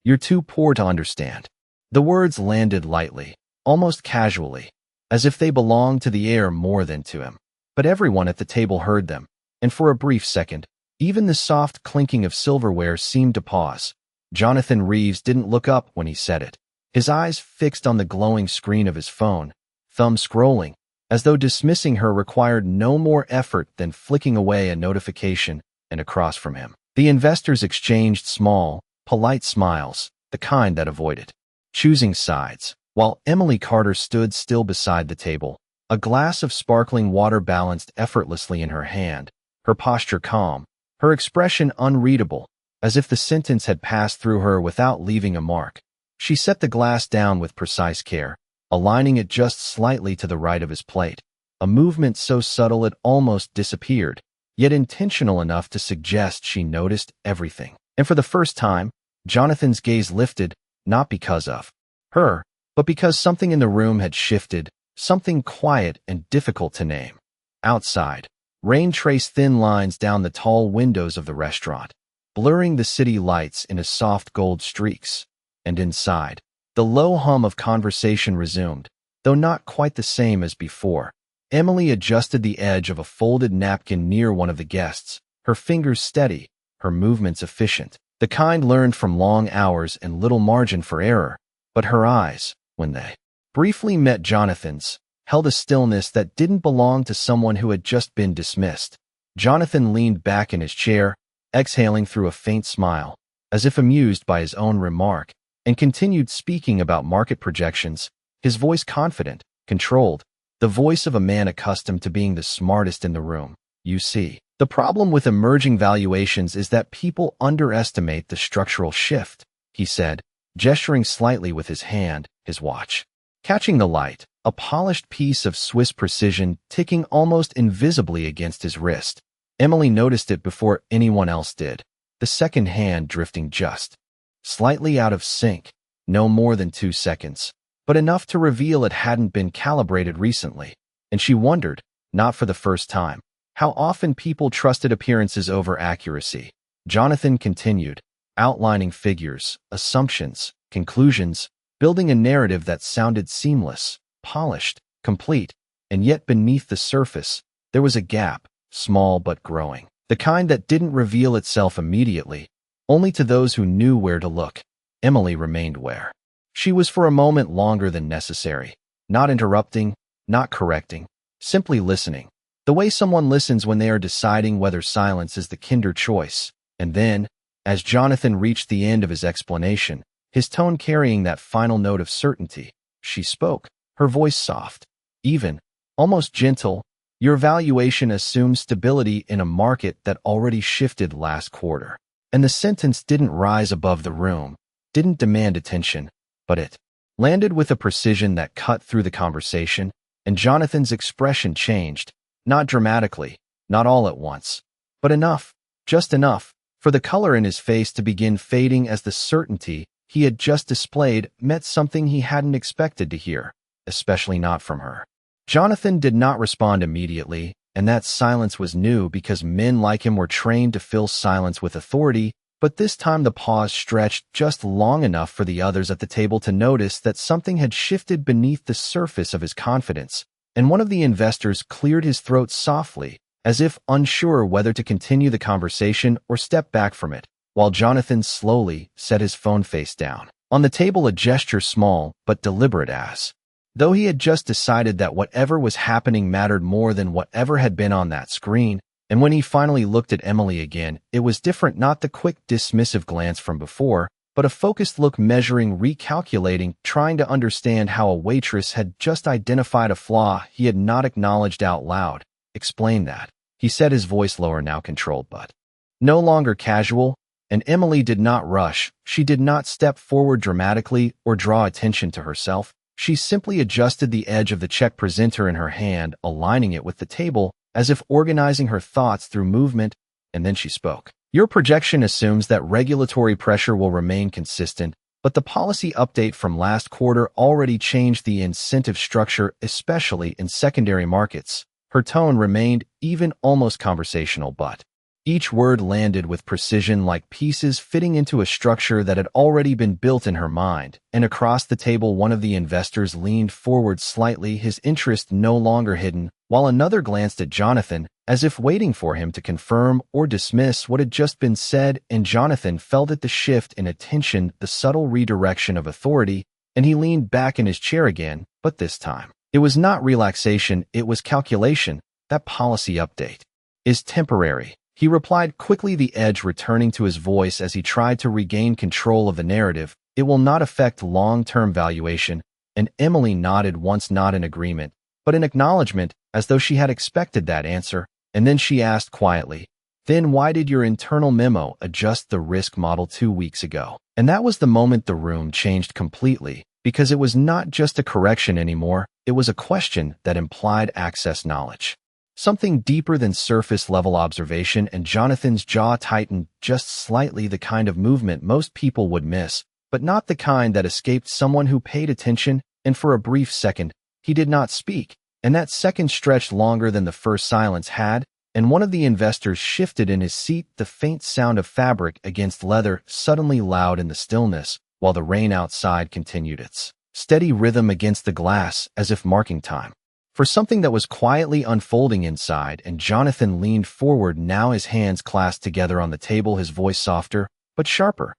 You're too poor to understand." The words landed lightly, almost casually, as if they belonged to the air more than to him. But everyone at the table heard them, and for a brief second, even the soft clinking of silverware seemed to pause. Jonathan Reeves didn't look up when he said it, his eyes fixed on the glowing screen of his phone, thumb scrolling, as though dismissing her required no more effort than flicking away a notification. And across from him, the investors exchanged small, polite smiles, the kind that avoided choosing sides, while Emily Carter stood still beside the table, a glass of sparkling water balanced effortlessly in her hand, her posture calm, her expression unreadable, as if the sentence had passed through her without leaving a mark. She set the glass down with precise care, aligning it just slightly to the right of his plate, a movement so subtle it almost disappeared, yet intentional enough to suggest she noticed everything. And for the first time, Jonathan's gaze lifted, not because of her, but because something in the room had shifted, something quiet and difficult to name. Outside, rain traced thin lines down the tall windows of the restaurant, blurring the city lights into soft gold streaks. And inside, the low hum of conversation resumed, though not quite the same as before. Emily adjusted the edge of a folded napkin near one of the guests, her fingers steady, her movements efficient, the kind learned from long hours and little margin for error. But her eyes, when they briefly met Jonathan's, held a stillness that didn't belong to someone who had just been dismissed. Jonathan leaned back in his chair, exhaling through a faint smile, as if amused by his own remark, and continued speaking about market projections, his voice confident, controlled, the voice of a man accustomed to being the smartest in the room. "You see, the problem with emerging valuations is that people underestimate the structural shift," he said, gesturing slightly with his hand, his watch catching the light, a polished piece of Swiss precision ticking almost invisibly against his wrist. Emily noticed it before anyone else did, the second hand drifting just slightly out of sync, no more than 2 seconds, but enough to reveal it hadn't been calibrated recently. And she wondered, not for the first time, how often people trusted appearances over accuracy. Jonathan continued, outlining figures, assumptions, conclusions, building a narrative that sounded seamless, polished, complete, and yet beneath the surface, there was a gap, small but growing, the kind that didn't reveal itself immediately, only to those who knew where to look. Emily remained where she was for a moment longer than necessary, not interrupting, not correcting, simply listening, the way someone listens when they are deciding whether silence is the kinder choice. And then, as Jonathan reached the end of his explanation, his tone carrying that final note of certainty, she spoke, her voice soft, even, almost gentle. "Your valuation assumes stability in a market that already shifted last quarter." And the sentence didn't rise above the room, didn't demand attention, but it landed with a precision that cut through the conversation, and Jonathan's expression changed, not dramatically, not all at once, but enough, just enough, for the color in his face to begin fading as the certainty he had just displayed met something he hadn't expected to hear, especially not from her. Jonathan did not respond immediately, and that silence was new because men like him were trained to fill silence with authority, but this time the pause stretched just long enough for the others at the table to notice that something had shifted beneath the surface of his confidence, and one of the investors cleared his throat softly, as if unsure whether to continue the conversation or step back from it, while Jonathan slowly set his phone face down on the table, a gesture small but deliberate, as though he had just decided that whatever was happening mattered more than whatever had been on that screen. And when he finally looked at Emily again, it was different, not the quick, dismissive glance from before, but a focused look, measuring, recalculating, trying to understand how a waitress had just identified a flaw he had not acknowledged out loud. "Explain that," he said, his voice lower, now controlled but no longer casual. And Emily did not rush. She did not step forward dramatically or draw attention to herself. She simply adjusted the edge of the check presenter in her hand, aligning it with the table, as if organizing her thoughts through movement, and then she spoke. "Your projection assumes that regulatory pressure will remain consistent, but the policy update from last quarter already changed the incentive structure, especially in secondary markets." Her tone remained even, almost conversational, but Each word landed with precision like pieces fitting into a structure that had already been built in her mind, and across the table one of the investors leaned forward slightly, his interest no longer hidden, while another glanced at Jonathan, as if waiting for him to confirm or dismiss what had just been said, and Jonathan felt it, the shift in attention, the subtle redirection of authority, and he leaned back in his chair again, but this time. It was not relaxation, it was calculation. That policy update is temporary, he replied quickly, the edge returning to his voice as he tried to regain control of the narrative. It will not affect long-term valuation, and Emily nodded, once not in agreement, but in acknowledgement, as though she had expected that answer, and then she asked quietly, "Then why did your internal memo adjust the risk model 2 weeks ago?" And that was the moment the room changed completely, because it was not just a correction anymore, it was a question that implied access knowledge. Something deeper than surface-level observation, and Jonathan's jaw tightened just slightly, the kind of movement most people would miss, but not the kind that escaped someone who paid attention, and for a brief second, he did not speak, and that second stretched longer than the first silence had, and one of the investors shifted in his seat, the faint sound of fabric against leather suddenly loud in the stillness, while the rain outside continued its steady rhythm against the glass, as if marking time for something that was quietly unfolding inside. And Jonathan leaned forward, now his hands clasped together on the table, his voice softer, but sharper.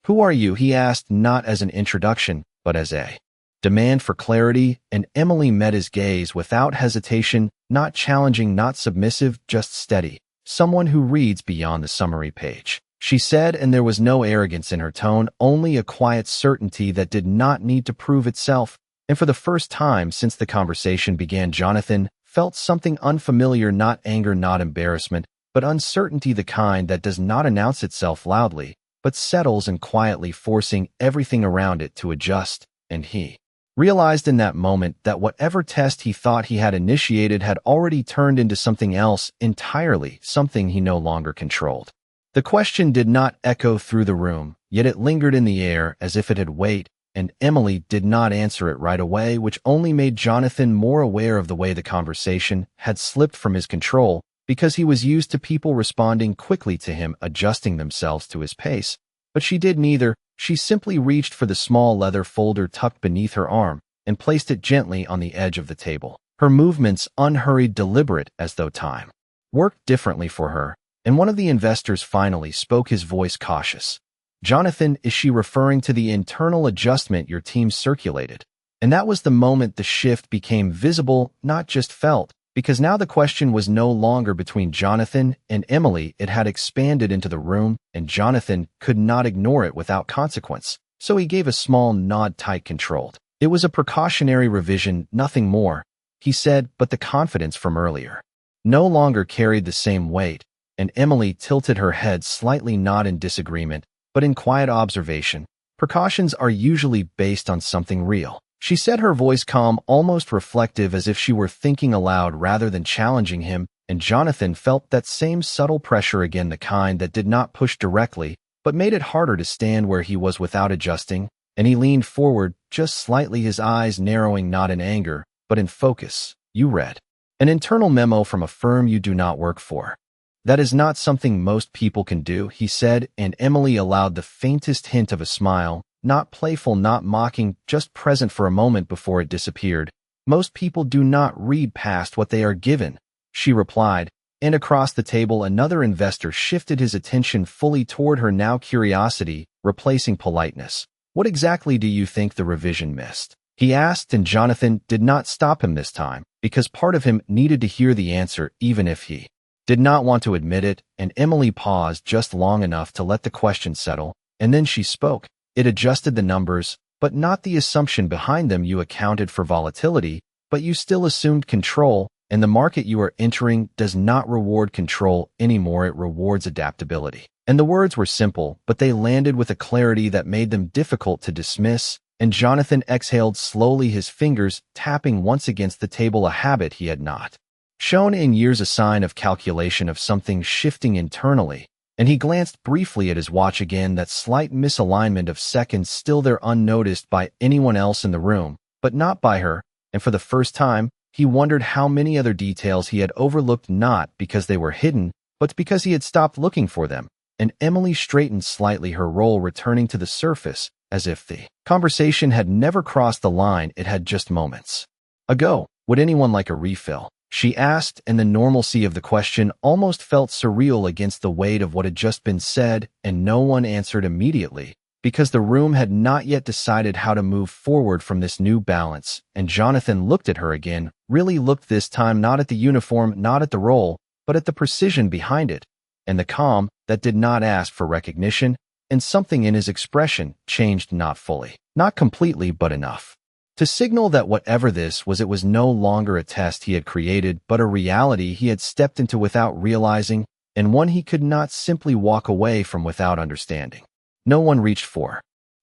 "Who are you?" he asked, not as an introduction, but as a demand for clarity, and Emily met his gaze without hesitation, not challenging, not submissive, just steady. "Someone who reads beyond the summary page," she said, and there was no arrogance in her tone, only a quiet certainty that did not need to prove itself. And for the first time since the conversation began, Jonathan felt something unfamiliar, not anger, not embarrassment, but uncertainty, the kind that does not announce itself loudly, but settles and quietly, forcing everything around it to adjust. And he realized in that moment that whatever test he thought he had initiated had already turned into something else entirely, something he no longer controlled. The question did not echo through the room, yet it lingered in the air as if it had weight, and Emily did not answer it right away, which only made Jonathan more aware of the way the conversation had slipped from his control, because he was used to people responding quickly to him, adjusting themselves to his pace. But she did neither. She simply reached for the small leather folder tucked beneath her arm and placed it gently on the edge of the table, her movements unhurried, deliberate, as though time worked differently for her. And one of the investors finally spoke, his voice cautious. "Jonathan, is she referring to the internal adjustment your team circulated?" And that was the moment the shift became visible, not just felt, because now the question was no longer between Jonathan and Emily. It had expanded into the room, and Jonathan could not ignore it without consequence. So he gave a small nod, tight controlled. "It was a precautionary revision, nothing more," he said, but the confidence from earlier no longer carried the same weight, and Emily tilted her head slightly, not in disagreement, but in quiet observation. "Precautions are usually based on something real," she said, her voice calm, almost reflective, as if she were thinking aloud rather than challenging him, and Jonathan felt that same subtle pressure again, the kind that did not push directly, but made it harder to stand where he was without adjusting, and he leaned forward just slightly, his eyes narrowing, not in anger, but in focus. "You read an internal memo from a firm you do not work for. That is not something most people can do," he said, and Emily allowed the faintest hint of a smile, not playful, not mocking, just present for a moment before it disappeared. "Most people do not read past what they are given," she replied, and across the table another investor shifted his attention fully toward her, now curiosity replacing politeness. "What exactly do you think the revision missed?" he asked, and Jonathan did not stop him this time, because part of him needed to hear the answer even if he did not want to admit it, and Emily paused just long enough to let the question settle, and then she spoke. "It adjusted the numbers, but not the assumption behind them. You accounted for volatility, but you still assumed control, and the market you are entering does not reward control anymore, it rewards adaptability." And the words were simple, but they landed with a clarity that made them difficult to dismiss, and Jonathan exhaled slowly, his fingers tapping once against the table, a habit he had not shown in years, a sign of calculation, of something shifting internally. And he glanced briefly at his watch again, that slight misalignment of seconds still there, unnoticed by anyone else in the room, but not by her, and for the first time, he wondered how many other details he had overlooked, not because they were hidden, but because he had stopped looking for them, and Emily straightened slightly, her roll returning to the surface, as if the conversation had never crossed the line it had just moments ago. Would anyone like a refill? She asked, and the normalcy of the question almost felt surreal against the weight of what had just been said, and no one answered immediately, because the room had not yet decided how to move forward from this new balance, and Jonathan looked at her again, really looked this time not at the uniform, not at the role, but at the precision behind it, and the calm that did not ask for recognition, and something in his expression changed, not fully, not completely, but enough to signal that whatever this was, it was no longer a test he had created, but a reality he had stepped into without realizing, and one he could not simply walk away from without understanding. No one reached for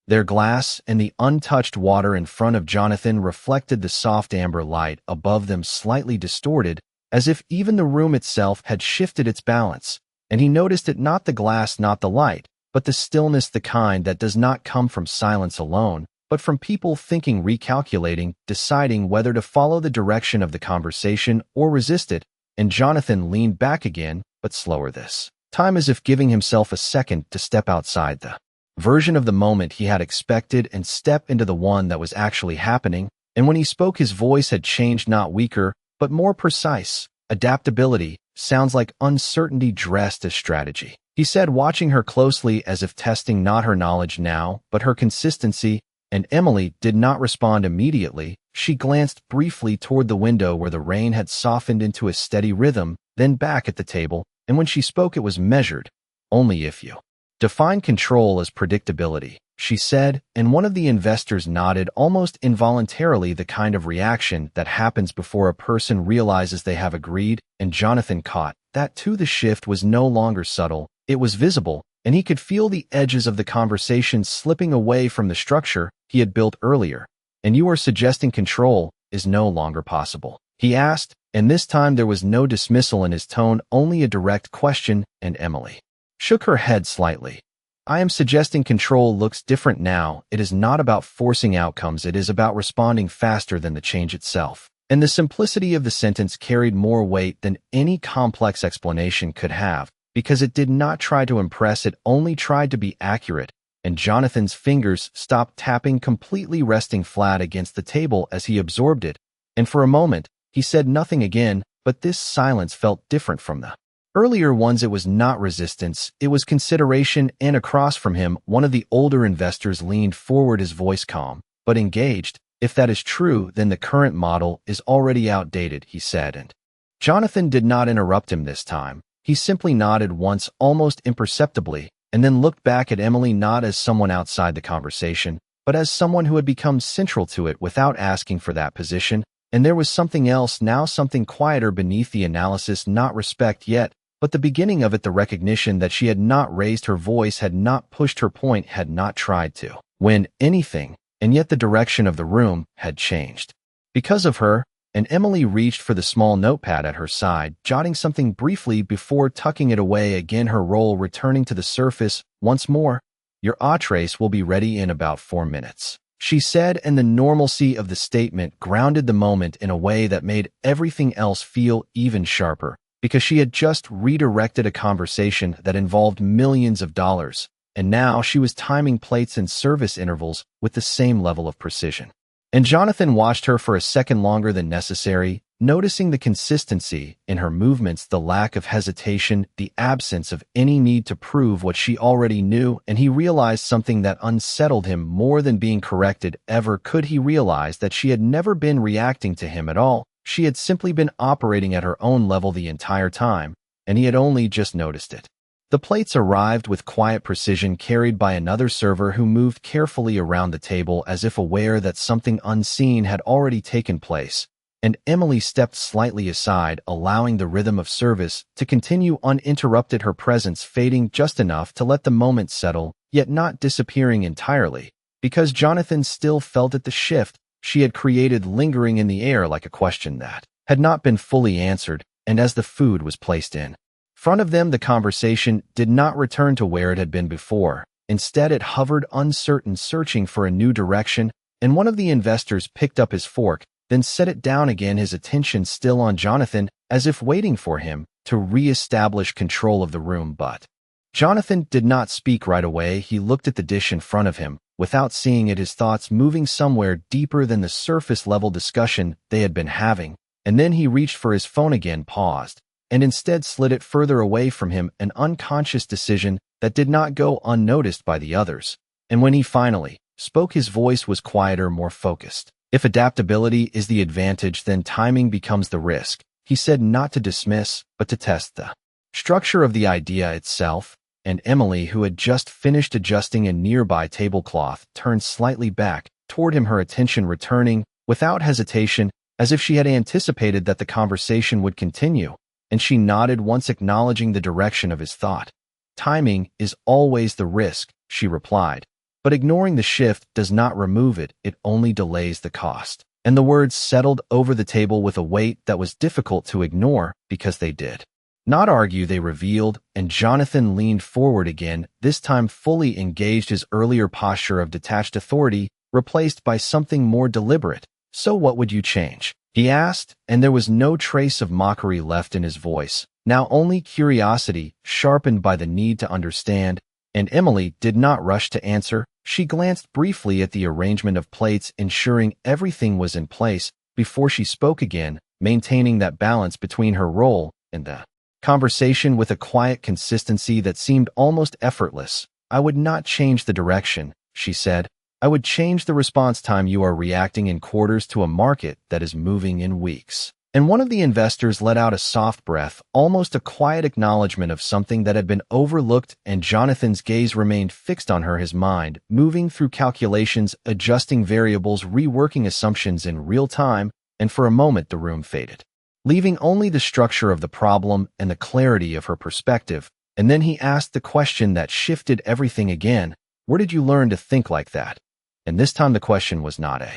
their glass, and the untouched water in front of Jonathan reflected the soft amber light above them, slightly distorted, as if even the room itself had shifted its balance, and he noticed it, not the glass, not the light, but the stillness, the kind that does not come from silence alone, but from people thinking, recalculating, deciding whether to follow the direction of the conversation or resist it, and Jonathan leaned back again, but slower this time, as if giving himself a second to step outside the version of the moment he had expected and step into the one that was actually happening. And when he spoke, his voice had changed, not weaker, but more precise. Adaptability sounds like uncertainty dressed as strategy, he said, watching her closely as if testing not her knowledge now, but her consistency. And Emily did not respond immediately. She glanced briefly toward the window where the rain had softened into a steady rhythm, then back at the table, and when she spoke it was measured. Only if you define control as predictability, she said, and one of the investors nodded almost involuntarily, the kind of reaction that happens before a person realizes they have agreed, and Jonathan caught that too. The shift was no longer subtle, it was visible, and he could feel the edges of the conversation slipping away from the structure he had built earlier. And you are suggesting control is no longer possible, he asked, and this time there was no dismissal in his tone, only a direct question, and Emily shook her head slightly. I am suggesting control looks different now. It is not about forcing outcomes, it is about responding faster than the change itself. And the simplicity of the sentence carried more weight than any complex explanation could have, because it did not try to impress, it only tried to be accurate, and Jonathan's fingers stopped tapping, completely resting flat against the table as he absorbed it, and for a moment, he said nothing again, but this silence felt different from the earlier ones. It was not resistance, it was consideration, and across from him, one of the older investors leaned forward, his voice calm, but engaged. If that is true, then the current model is already outdated, he said, and Jonathan did not interrupt him this time. He simply nodded once, almost imperceptibly, and then looked back at Emily, not as someone outside the conversation, but as someone who had become central to it without asking for that position. And there was something else now, something quieter beneath the analysis, not respect yet, but the beginning of it, the recognition that she had not raised her voice, had not pushed her point, had not tried to win anything, and yet the direction of the room had changed because of her. And Emily reached for the small notepad at her side, jotting something briefly before tucking it away again, her roll returning to the surface once more. Your waitress will be ready in about 4 minutes, she said, and the normalcy of the statement grounded the moment in a way that made everything else feel even sharper, because she had just redirected a conversation that involved millions of dollars, and now she was timing plates and service intervals with the same level of precision. And Jonathan watched her for a second longer than necessary, noticing the consistency in her movements, the lack of hesitation, the absence of any need to prove what she already knew, and he realized something that unsettled him more than being corrected ever could. He realized that she had never been reacting to him at all. She had simply been operating at her own level the entire time, and he had only just noticed it. The plates arrived with quiet precision, carried by another server who moved carefully around the table as if aware that something unseen had already taken place, and Emily stepped slightly aside, allowing the rhythm of service to continue uninterrupted, her presence fading just enough to let the moment settle, yet not disappearing entirely, because Jonathan still felt it, the shift she had created lingering in the air like a question that had not been fully answered. And as the food was placed in front of them, the conversation did not return to where it had been before. Instead, it hovered uncertain, searching for a new direction, and one of the investors picked up his fork, then set it down again, his attention still on Jonathan, as if waiting for him to re-establish control of the room, but Jonathan did not speak right away. He looked at the dish in front of him. Without seeing it, his thoughts moving somewhere deeper than the surface-level discussion they had been having, and then he reached for his phone again, paused, and instead slid it further away from him, an unconscious decision that did not go unnoticed by the others. And when he finally spoke, his voice was quieter, more focused. If adaptability is the advantage, then timing becomes the risk. He said, not to dismiss, but to test the structure of the idea itself. And Emily, who had just finished adjusting a nearby tablecloth, turned slightly back toward him, her attention returning without hesitation, as if she had anticipated that the conversation would continue, and she nodded once, acknowledging the direction of his thought. Timing is always the risk, she replied, but ignoring the shift does not remove it, it only delays the cost. And the words settled over the table with a weight that was difficult to ignore because they did not argue, they revealed, and Jonathan leaned forward again, this time fully engaged, his earlier posture of detached authority replaced by something more deliberate. So what would you change? He asked, and there was no trace of mockery left in his voice, now only curiosity, sharpened by the need to understand. And Emily did not rush to answer. She glanced briefly at the arrangement of plates, ensuring everything was in place before she spoke again, maintaining that balance between her role and the conversation with a quiet consistency that seemed almost effortless. I would not change the direction, she said. I would change the response time. You are reacting in quarters to a market that is moving in weeks. And one of the investors let out a soft breath, almost a quiet acknowledgement of something that had been overlooked, and Jonathan's gaze remained fixed on her, his mind moving through calculations, adjusting variables, reworking assumptions in real time, and for a moment the room faded, leaving only the structure of the problem and the clarity of her perspective. And then he asked the question that shifted everything again. Where did you learn to think like that? And this time the question was not a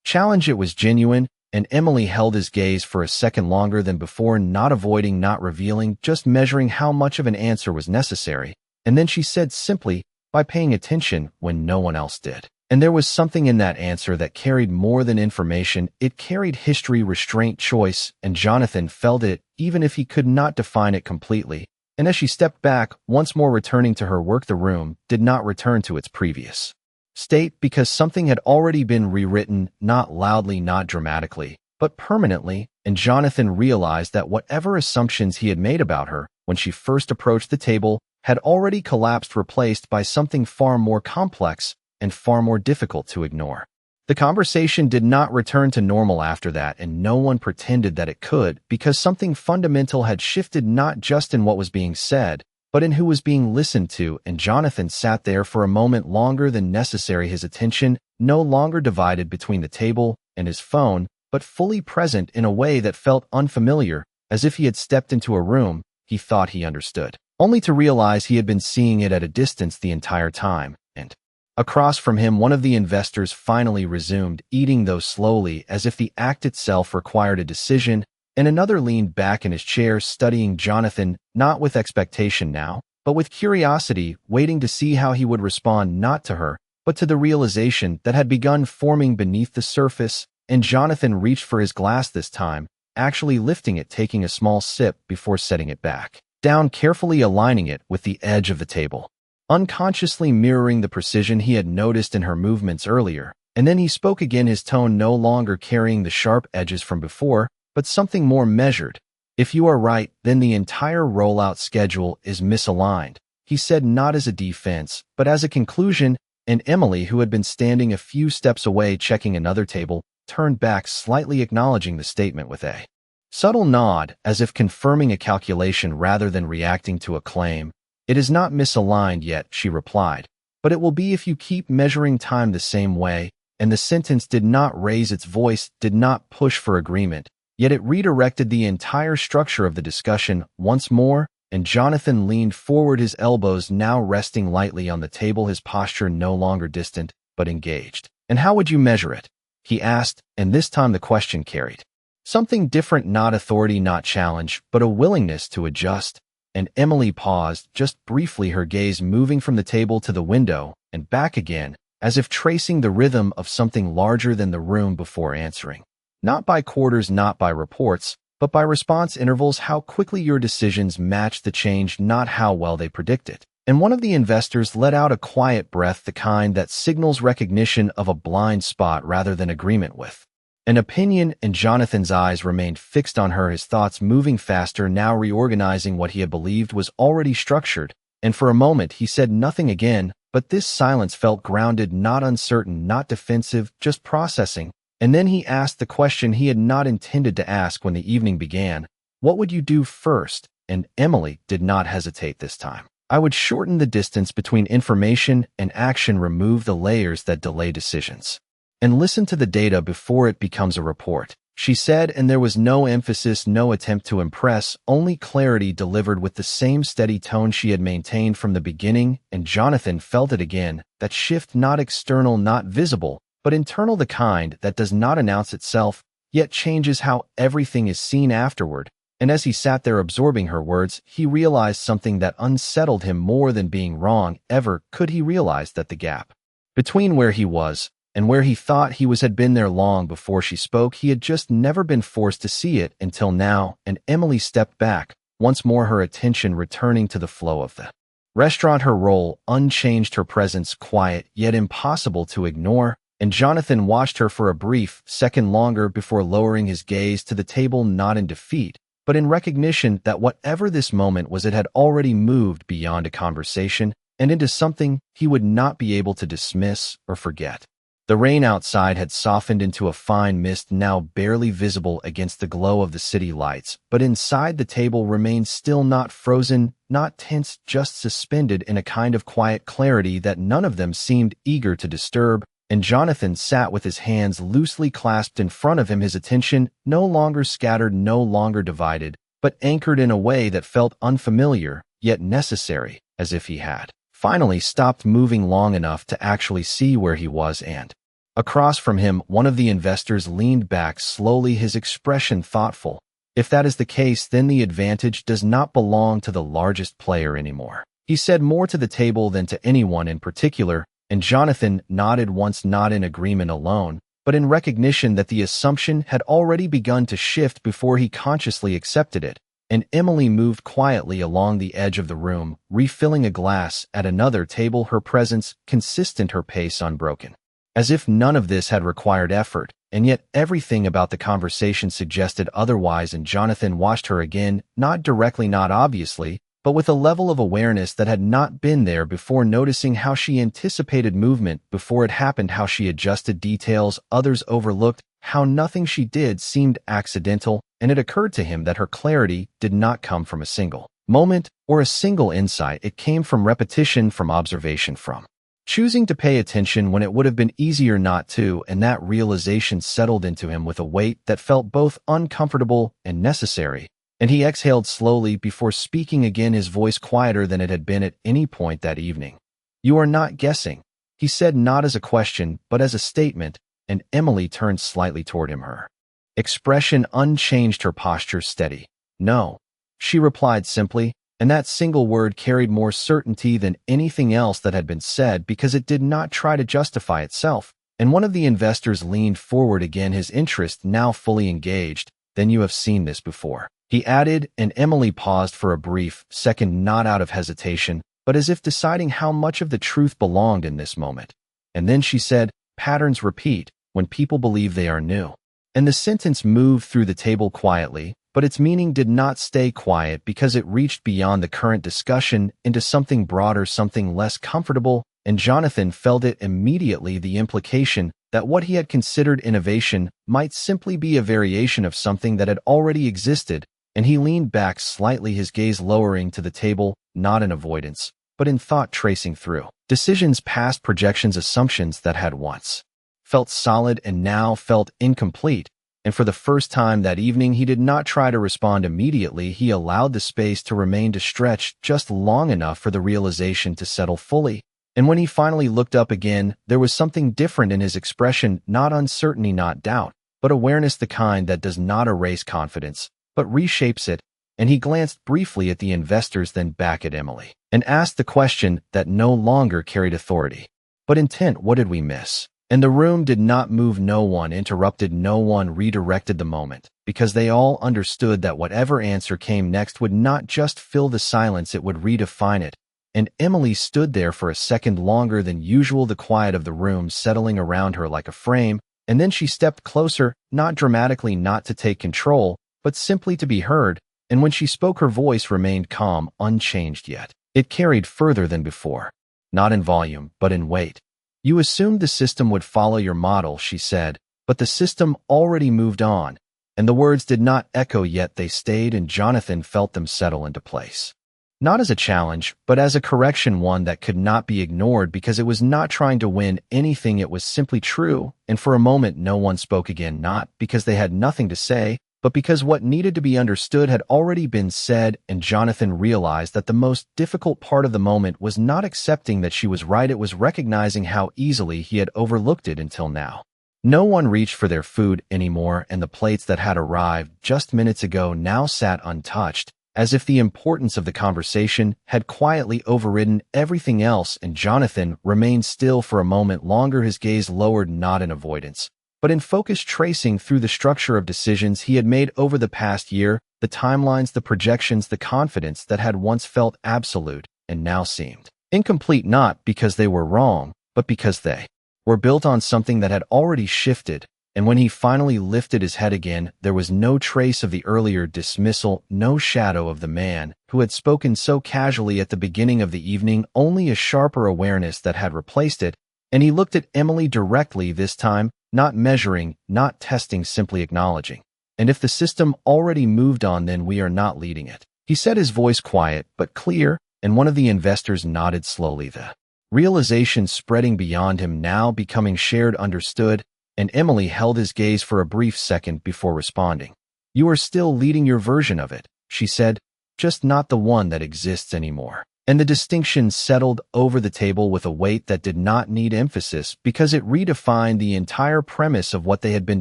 challenge, it was genuine, and Emily held his gaze for a second longer than before, not avoiding, not revealing, just measuring how much of an answer was necessary. And then she said simply, by paying attention when no one else did. And there was something in that answer that carried more than information. It carried history, restraint, choice, and Jonathan felt it, even if he could not define it completely. And as she stepped back, once more returning to her work, the room did not return to its previous state because something had already been rewritten, not loudly, not dramatically, but permanently, and Jonathan realized that whatever assumptions he had made about her when she first approached the table had already collapsed, replaced by something far more complex and far more difficult to ignore. The conversation did not return to normal after that, and no one pretended that it could, because something fundamental had shifted, not just in what was being said, but in who was being listened to. And Jonathan sat there for a moment longer than necessary, his attention no longer divided between the table and his phone, but fully present in a way that felt unfamiliar, as if he had stepped into a room he thought he understood, only to realize he had been seeing it at a distance the entire time. And across from him, one of the investors finally resumed, eating though slowly, as if the act itself required a decision, and another leaned back in his chair, studying Jonathan, not with expectation now, but with curiosity, waiting to see how he would respond, not to her, but to the realization that had begun forming beneath the surface. And Jonathan reached for his glass this time, actually lifting it, taking a small sip before setting it back down, carefully aligning it with the edge of the table, unconsciously mirroring the precision he had noticed in her movements earlier. And then he spoke again, his tone no longer carrying the sharp edges from before, but something more measured. If you are right, then the entire rollout schedule is misaligned, he said, not as a defense, but as a conclusion. And Emily, who had been standing a few steps away checking another table, turned back slightly, acknowledging the statement with a subtle nod, as if confirming a calculation rather than reacting to a claim. It is not misaligned yet, she replied, but it will be if you keep measuring time the same way. And the sentence did not raise its voice, did not push for agreement, yet it redirected the entire structure of the discussion once more. And Jonathan leaned forward, his elbows now resting lightly on the table, his posture no longer distant, but engaged. And how would you measure it? He asked, and this time the question carried something different, not authority, not challenge, but a willingness to adjust. And Emily paused, just briefly, her gaze moving from the table to the window and back again, as if tracing the rhythm of something larger than the room, before answering. Not by quarters, not by reports, but by response intervals, how quickly your decisions match the change, not how well they predict it. And one of the investors let out a quiet breath, the kind that signals recognition of a blind spot rather than agreement with an opinion, and Jonathan's eyes remained fixed on her, his thoughts moving faster, now reorganizing what he had believed was already structured. And for a moment he said nothing again, but this silence felt grounded, not uncertain, not defensive, just processing. And then he asked the question he had not intended to ask when the evening began. What would you do first? And Emily did not hesitate this time. I would shorten the distance between information and action, remove the layers that delay decisions, and listen to the data before it becomes a report, she said, and there was no emphasis, no attempt to impress, only clarity delivered with the same steady tone she had maintained from the beginning. And Jonathan felt it again, that shift, not external, not visible, but internal, the kind that does not announce itself, yet changes how everything is seen afterward. And as he sat there absorbing her words, he realized something that unsettled him more than being wrong ever could. He realized that the gap between where he was and where he thought he was had been there long before she spoke. He had just never been forced to see it until now. And Emily stepped back, once more, her attention returning to the flow of the restaurant, her role unchanged, her presence quiet yet impossible to ignore. And Jonathan watched her for a brief second longer before lowering his gaze to the table, not in defeat, but in recognition that whatever this moment was, it had already moved beyond a conversation and into something he would not be able to dismiss or forget. The rain outside had softened into a fine mist, now barely visible against the glow of the city lights, but inside the table remained still, not frozen, not tense, just suspended in a kind of quiet clarity that none of them seemed eager to disturb. And Jonathan sat with his hands loosely clasped in front of him, his attention no longer scattered, no longer divided, but anchored in a way that felt unfamiliar, yet necessary, as if he had finally stopped moving long enough to actually see where he was. And across from him, one of the investors leaned back slowly, his expression thoughtful. If that is the case, then the advantage does not belong to the largest player anymore, he said, more to the table than to anyone in particular. And Jonathan nodded once, not in agreement alone, but in recognition that the assumption had already begun to shift before he consciously accepted it. And Emily moved quietly along the edge of the room, refilling a glass at another table, her presence consistent, her pace unbroken, as if none of this had required effort. And yet everything about the conversation suggested otherwise. And Jonathan watched her again, not directly, not obviously, but with a level of awareness that had not been there before, noticing how she anticipated movement before it happened, how she adjusted details others overlooked, how nothing she did seemed accidental. And it occurred to him that her clarity did not come from a single moment or a single insight. It came from repetition, from observation, from choosing to pay attention when it would have been easier not to. And that realization settled into him with a weight that felt both uncomfortable and necessary. And he exhaled slowly before speaking again, his voice quieter than it had been at any point that evening. You are not guessing, he said, not as a question, but as a statement. And Emily turned slightly toward him, her expression unchanged, her posture steady. No, she replied simply, and that single word carried more certainty than anything else that had been said, because it did not try to justify itself. And one of the investors leaned forward again, his interest now fully engaged. Then you have seen this before, he added. And Emily paused for a brief second, not out of hesitation, but as if deciding how much of the truth belonged in this moment. And then she said, patterns repeat when people believe they are new. And the sentence moved through the table quietly, but its meaning did not stay quiet, because it reached beyond the current discussion into something broader, something less comfortable. And Jonathan felt it immediately, the implication that what he had considered innovation might simply be a variation of something that had already existed. And he leaned back slightly, his gaze lowering to the table, not in avoidance, but in thought, tracing through decisions, past projections, assumptions that had once felt solid and now felt incomplete. And for the first time that evening, he did not try to respond immediately. He allowed the space to remain, to stretch just long enough for the realization to settle fully. And when he finally looked up again, there was something different in his expression, not uncertainty, not doubt, but awareness, the kind that does not erase confidence, but reshapes it. And he glanced briefly at the investors, then back at Emily, and asked the question that no longer carried authority, but intent. What did we miss? And the room did not move, no one interrupted, no one redirected the moment, because they all understood that whatever answer came next would not just fill the silence, it would redefine it. And Emily stood there for a second longer than usual, the quiet of the room settling around her like a frame, and then she stepped closer, not dramatically, not to take control, but simply to be heard, and when she spoke her voice remained calm, unchanged yet. It carried further than before, not in volume, but in weight. You assumed the system would follow your model, she said, but the system already moved on, and the words did not echo yet, they stayed, and Jonathan felt them settle into place. Not as a challenge, but as a correction, one that could not be ignored because it was not trying to win anything, it was simply true, and for a moment no one spoke again, not because they had nothing to say, but because what needed to be understood had already been said, and Jonathan realized that the most difficult part of the moment was not accepting that she was right, it was recognizing how easily he had overlooked it until now. No one reached for their food anymore, and the plates that had arrived just minutes ago now sat untouched, as if the importance of the conversation had quietly overridden everything else, and Jonathan remained still for a moment longer, his gaze lowered, not in avoidance, but in focus, tracing through the structure of decisions he had made over the past year, the timelines, the projections, the confidence that had once felt absolute and now seemed incomplete, not because they were wrong, but because they were built on something that had already shifted. And when he finally lifted his head again, there was no trace of the earlier dismissal, no shadow of the man who had spoken so casually at the beginning of the evening, only a sharper awareness that had replaced it, and he looked at Emily directly this time, not measuring, not testing, simply acknowledging. And if the system already moved on, then we are not leading it, he said, his voice quiet but clear, and one of the investors nodded slowly, the realization spreading beyond him, now becoming shared, understood, and Emily held his gaze for a brief second before responding. You are still leading your version of it, she said, just not the one that exists anymore. And the distinction settled over the table with a weight that did not need emphasis because it redefined the entire premise of what they had been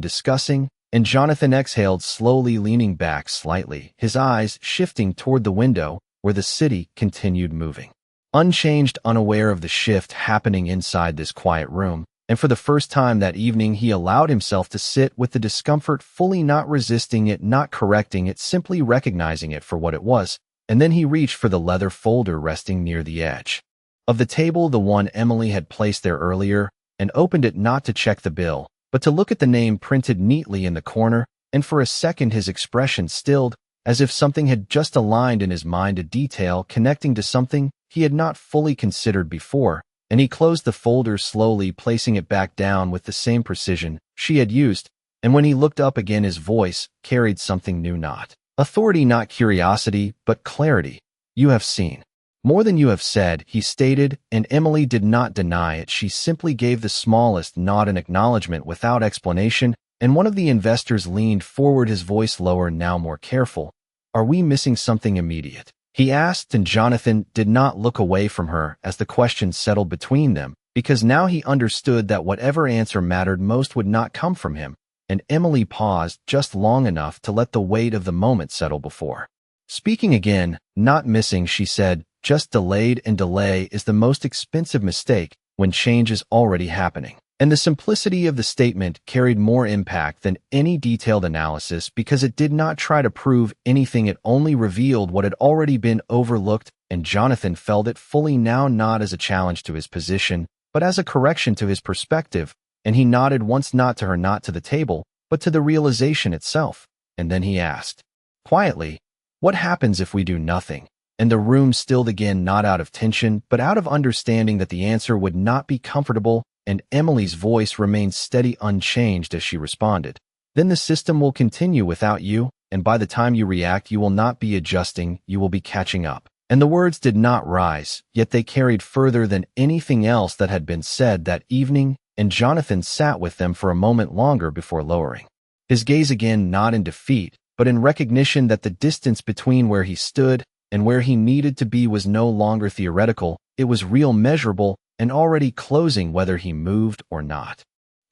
discussing, and Jonathan exhaled slowly, leaning back slightly, his eyes shifting toward the window where the city continued moving. Unchanged, unaware of the shift happening inside this quiet room, and for the first time that evening he allowed himself to sit with the discomfort fully, not resisting it, not correcting it, simply recognizing it for what it was. And then he reached for the leather folder resting near the edge of the table, the one Emily had placed there earlier, and opened it, not to check the bill, but to look at the name printed neatly in the corner, and for a second his expression stilled, as if something had just aligned in his mind, a detail connecting to something he had not fully considered before. And he closed the folder slowly, placing it back down with the same precision she had used, and when he looked up again his voice carried something new, not authority, not curiosity, but clarity. You have seen more than you have said, he stated, and Emily did not deny it. She simply gave the smallest nod in acknowledgement without explanation, and one of the investors leaned forward, his voice lower, now more careful. Are we missing something immediate? He asked, and Jonathan did not look away from her as the question settled between them, because now he understood that whatever answer mattered most would not come from him, and Emily paused just long enough to let the weight of the moment settle before speaking again. Not missing, she said, just delayed, and delay is the most expensive mistake when change is already happening. And the simplicity of the statement carried more impact than any detailed analysis because it did not try to prove anything, it only revealed what had already been overlooked, and Jonathan felt it fully now, not as a challenge to his position, but as a correction to his perspective, and he nodded once, not to her, not to the table, but to the realization itself, and then he asked, quietly, what happens if we do nothing? And the room stilled again, not out of tension, but out of understanding that the answer would not be comfortable, and Emily's voice remained steady, unchanged as she responded. Then the system will continue without you, and by the time you react, you will not be adjusting, you will be catching up. And the words did not rise, yet they carried further than anything else that had been said that evening, and Jonathan sat with them for a moment longer before lowering his gaze again, not in defeat, but in recognition that the distance between where he stood and where he needed to be was no longer theoretical, it was real, measurable, and already closing whether he moved or not.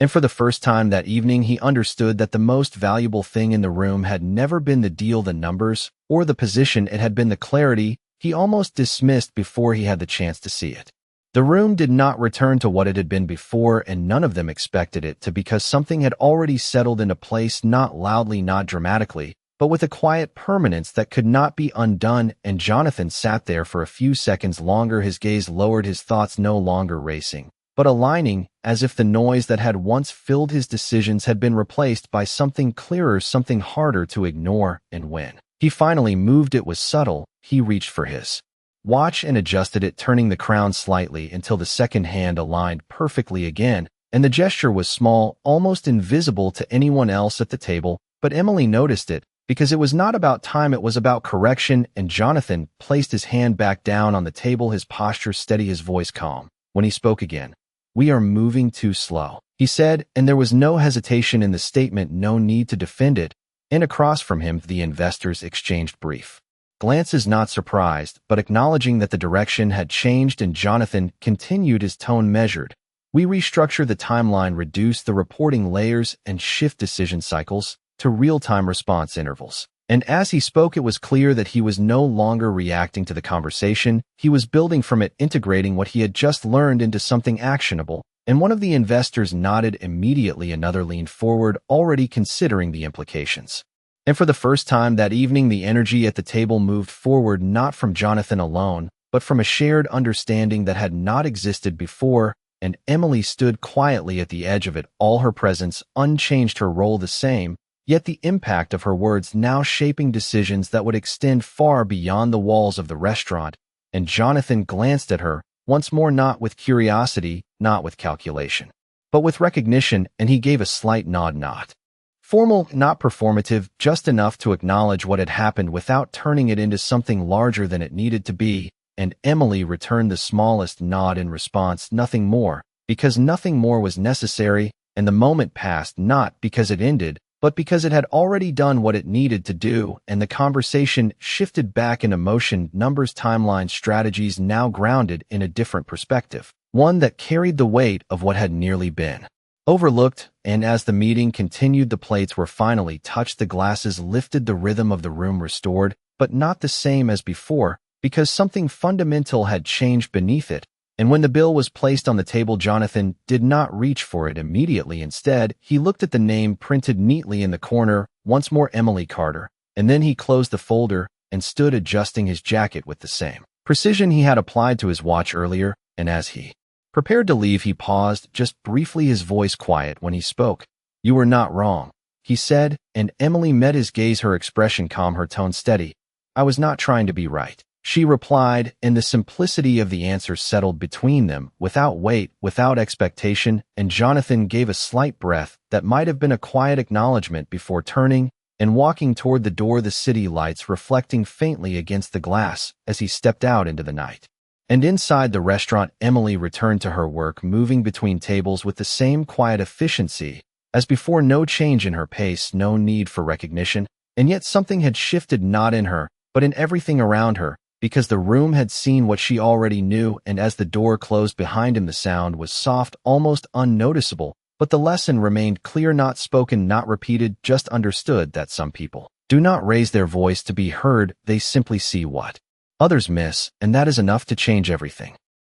And for the first time that evening he understood that the most valuable thing in the room had never been the deal, the numbers, or the position, it had been the clarity he almost dismissed before he had the chance to see it. The room did not return to what it had been before, and none of them expected it to, because something had already settled into place, not loudly, not dramatically, but with a quiet permanence that could not be undone. And Jonathan sat there for a few seconds longer, his gaze lowered, his thoughts no longer racing, but aligning, as if the noise that had once filled his decisions had been replaced by something clearer, something harder to ignore. And when he finally moved, it was subtle. He reached for his watch and adjusted it, turning the crown slightly until the second hand aligned perfectly again, and the gesture was small, almost invisible to anyone else at the table, but Emily noticed it, because it was not about time, it was about correction. And Jonathan placed his hand back down on the table, his posture steady, his voice calm. When he spoke again, "We are moving too slow," he said, and there was no hesitation in the statement, no need to defend it. And across from him, the investors exchanged brief glances, not surprised, but acknowledging that the direction had changed. And Jonathan continued, his tone measured. "We restructure the timeline, reduce the reporting layers, and shift decision cycles to real-time response intervals." And as he spoke, it was clear that he was no longer reacting to the conversation. He was building from it, integrating what he had just learned into something actionable. And one of the investors nodded immediately. Another leaned forward, already considering the implications. And for the first time that evening, the energy at the table moved forward, not from Jonathan alone, but from a shared understanding that had not existed before. And Emily stood quietly at the edge of it, all, her presence unchanged, her role the same, yet the impact of her words now shaping decisions that would extend far beyond the walls of the restaurant. And Jonathan glanced at her once more, not with curiosity, not with calculation, but with recognition, and he gave a slight nod, not formal, not performative, just enough to acknowledge what had happened without turning it into something larger than it needed to be. And Emily returned the smallest nod in response, nothing more, because nothing more was necessary. And the moment passed, not because it ended, but because it had already done what it needed to do. And the conversation shifted back into motion, numbers, timelines, strategies, now grounded in a different perspective, one that carried the weight of what had nearly been overlooked. And as the meeting continued, the plates were finally touched, the glasses lifted, the rhythm of the room restored, but not the same as before, because something fundamental had changed beneath it. And when the bill was placed on the table, Jonathan did not reach for it immediately. Instead, he looked at the name printed neatly in the corner, once more Emily Carter, and then he closed the folder and stood adjusting his jacket with the same precision he had applied to his watch earlier. And as he prepared to leave, he paused, just briefly, his voice quiet. When he spoke, "You were not wrong," he said, and Emily met his gaze, her expression calm, her tone steady. "I was not trying to be right," she replied, and the simplicity of the answer settled between them, without weight, without expectation. And Jonathan gave a slight breath that might have been a quiet acknowledgement before turning and walking toward the door, the city lights reflecting faintly against the glass as he stepped out into the night. And inside the restaurant, Emily returned to her work, moving between tables with the same quiet efficiency as before, no change in her pace, no need for recognition. And yet something had shifted, not in her, but in everything around her, because the room had seen what she already knew. And as the door closed behind him, the sound was soft, almost unnoticeable, but the lesson remained clear, not spoken, not repeated, just understood, that some people do not raise their voice to be heard, they simply see what others miss, and that is enough to change everything.